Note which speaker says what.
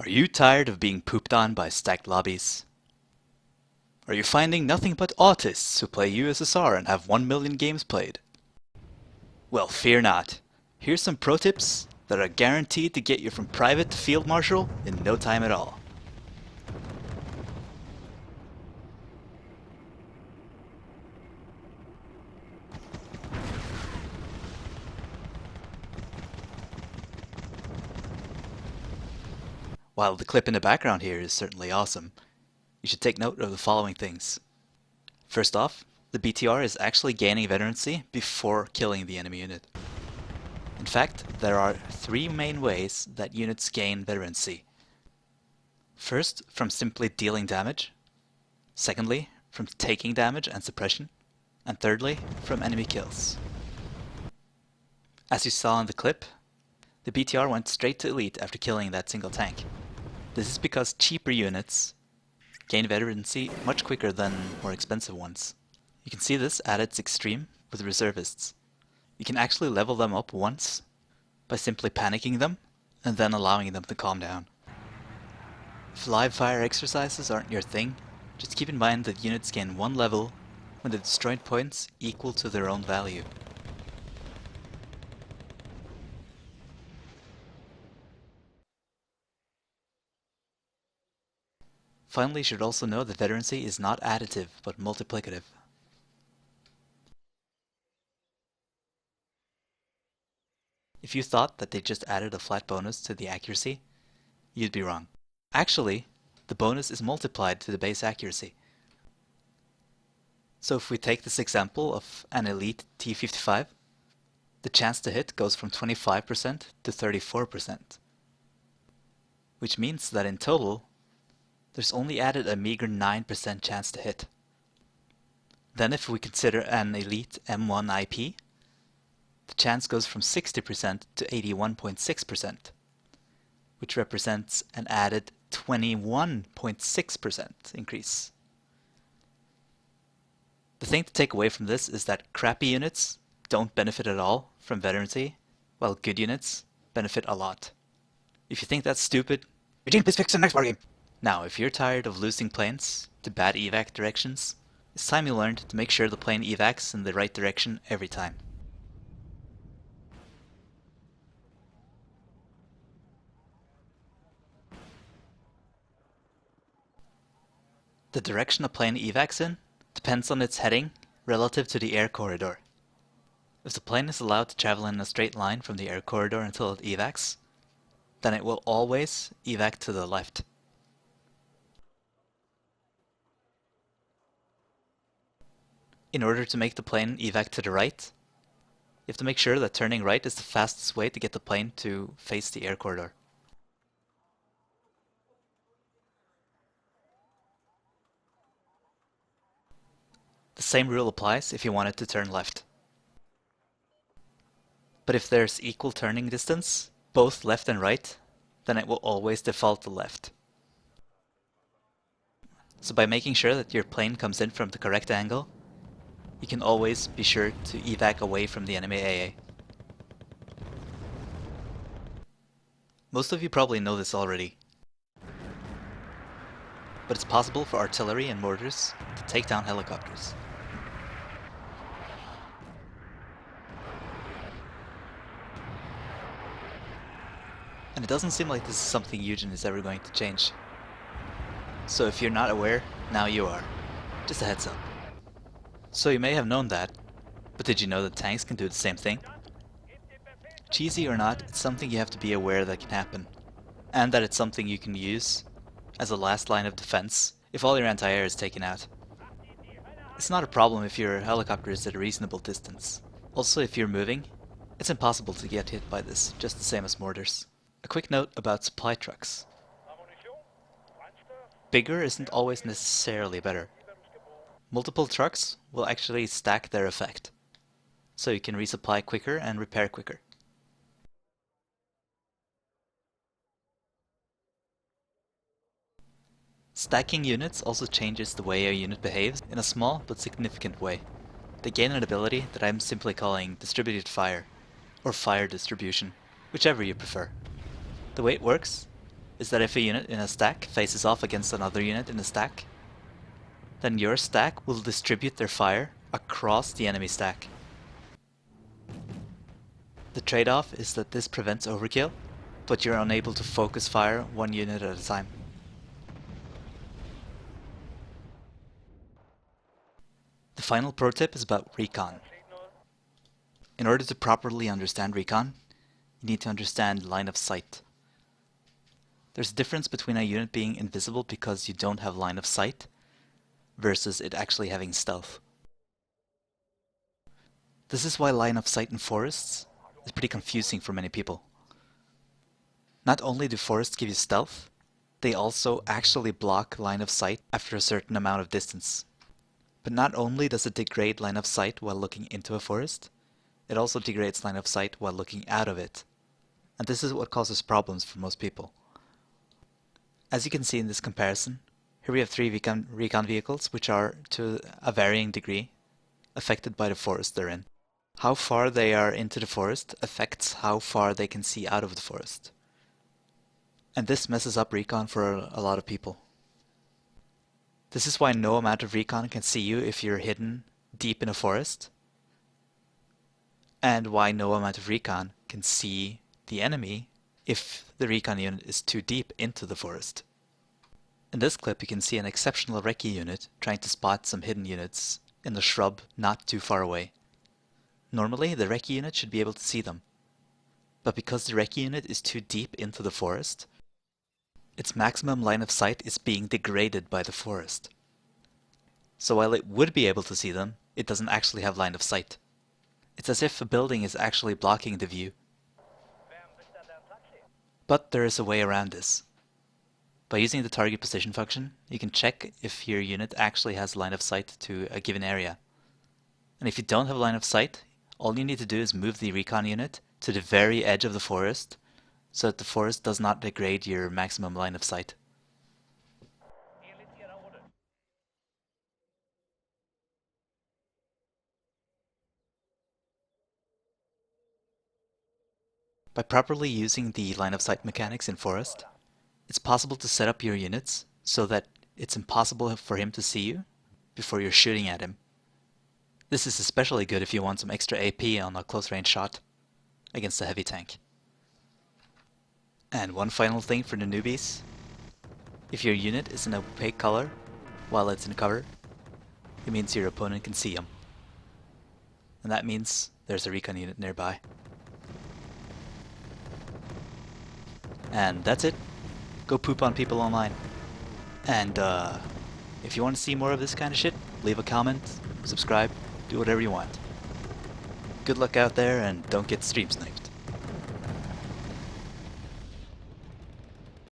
Speaker 1: Are you tired of being pooped on by stacked lobbies? Are you finding nothing but autists who play USSR and have 1 million games played? Well, fear not. Here's some pro tips that are guaranteed to get you from private to field marshal in no time at all. While the clip in the background here is certainly awesome, you should take note of the following things. First off, the BTR is actually gaining veterancy before killing the enemy unit. In fact, there are 3 main ways that units gain veterancy. First, from simply dealing damage. Secondly, from taking damage and suppression. And thirdly, from enemy kills. As you saw in the clip, the BTR went straight to elite after killing that single tank. This is because cheaper units gain veterancy much quicker than more expensive ones. You can see this at its extreme with reservists. You can actually level them up once by simply panicking them and then allowing them to calm down. If live fire exercises aren't your thing, just keep in mind that units gain 1 level when the destroyed points equal to their own value. Finally, you should also know that veterancy is not additive, but multiplicative. If you thought that they just added a flat bonus to the accuracy, you'd be wrong. Actually, the bonus is multiplied to the base accuracy. So if we take this example of an elite T55, the chance to hit goes from 25% to 34%, which means that in total, there's only added a meager 9% chance to hit. Then if we consider an elite M1 IP, the chance goes from 60% to 81.6%, which represents an added 21.6% increase. The thing to take away from this is that crappy units don't benefit at all from veterancy, while good units benefit a lot. If you think that's stupid, Eugene, please fix the next Wargame! Now, if you're tired of losing planes to bad evac directions, it's time you learned to make sure the plane evacs in the right direction every time. The direction a plane evacs in depends on its heading relative to the air corridor. If the plane is allowed to travel in a straight line from the air corridor until it evacs, then it will always evac to the left. In order to make the plane evac to the right, you have to make sure that turning right is the fastest way to get the plane to face the air corridor. The same rule applies if you want it to turn left. But if there's equal turning distance, both left and right, then it will always default to left. So by making sure that your plane comes in from the correct angle, you can always be sure to evac away from the enemy AA. Most of you probably know this already, but it's possible for artillery and mortars to take down helicopters. And it doesn't seem like this is something Eugen is ever going to change. So if you're not aware, now you are. Just a heads up. So you may have known that, but did you know that tanks can do the same thing? Cheesy or not, it's something you have to be aware that can happen, and that it's something you can use as a last line of defense if all your anti-air is taken out. It's not a problem if your helicopter is at a reasonable distance. Also, if you're moving, it's impossible to get hit by this, just the same as mortars. A quick note about supply trucks. Bigger isn't always necessarily better. Multiple trucks will actually stack their effect, so you can resupply quicker and repair quicker. Stacking units also changes the way a unit behaves in a small but significant way. They gain an ability that I'm simply calling distributed fire, or fire distribution, whichever you prefer. The way it works is that if a unit in a stack faces off against another unit in a stack, then your stack will distribute their fire across the enemy stack. The trade-off is that this prevents overkill, but you're unable to focus fire one unit at a time. The final pro tip is about recon. In order to properly understand recon, you need to understand line of sight. There's a difference between a unit being invisible because you don't have line of sight versus it actually having stealth. This is why line of sight in forests is pretty confusing for many people. Not only do forests give you stealth, they also actually block line of sight after a certain amount of distance. But not only does it degrade line of sight while looking into a forest, it also degrades line of sight while looking out of it. And this is what causes problems for most people. As you can see in this comparison, here we have 3 recon vehicles which are, to a varying degree, affected by the forest they're in. How far they are into the forest affects how far they can see out of the forest. And this messes up recon for a lot of people. This is why no amount of recon can see you if you're hidden deep in a forest, and why no amount of recon can see the enemy if the recon unit is too deep into the forest. In this clip you can see an exceptional recce unit trying to spot some hidden units in the shrub not too far away. Normally the recce unit should be able to see them, but because the recce unit is too deep into the forest, its maximum line of sight is being degraded by the forest. So while it would be able to see them, it doesn't actually have line of sight. It's as if a building is actually blocking the view. But there is a way around this. By using the target position function, you can check if your unit actually has line of sight to a given area. And if you don't have line of sight, all you need to do is move the recon unit to the very edge of the forest, so that the forest does not degrade your maximum line of sight. By properly using the line of sight mechanics in forest, it's possible to set up your units so that it's impossible for him to see you before you're shooting at him. This is especially good if you want some extra AP on a close range shot against a heavy tank. And one final thing for the newbies: if your unit is an opaque color while it's in cover, it means your opponent can see him. And that means there's a recon unit nearby. And that's it. Go poop on people online. And if you want to see more of this kind of shit, leave a comment, subscribe, do whatever you want. Good luck out there and don't get stream sniped.